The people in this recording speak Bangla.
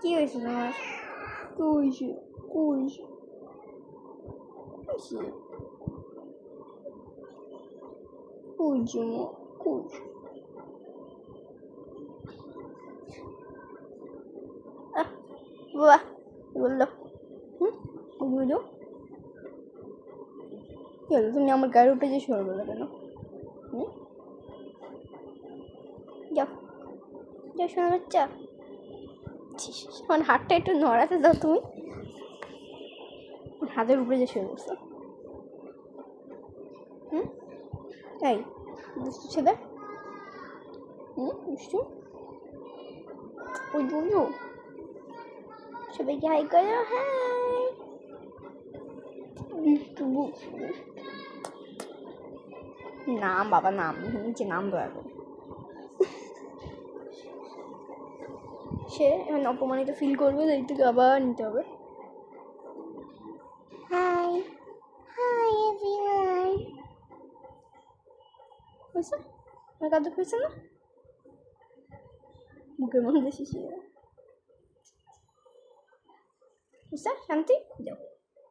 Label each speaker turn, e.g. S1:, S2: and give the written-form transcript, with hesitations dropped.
S1: কি হয়েছে তোমার? কইছে কইছে কইছে কইছে মা কইছে। বাহ বললো বুঝলো কি হলো? তুমি আমার গাড়ি উঠে যে সর বলো কেন? যাও যাও শোনা বাচ্চা, আমার হাতটা একটু নড়াতে দাও তুমি। হাতের উপরে যে শুয়ে বসো। এই দুষ্টু ছেলে, দুষ্টু ওই দুজো সবাইকে হাই করো। হাই দুষ্টু নাম বাবা নাম নিচে নাম দয়া করে। সে এখন অপমানিত ফিল করবে, তাই থেকে আবার নিতে হবে। High hi everyone. হয়েছে আমার কাজ হয়েছে না? মুখের মধ্যে শিশিয়ে শান্তি যাও।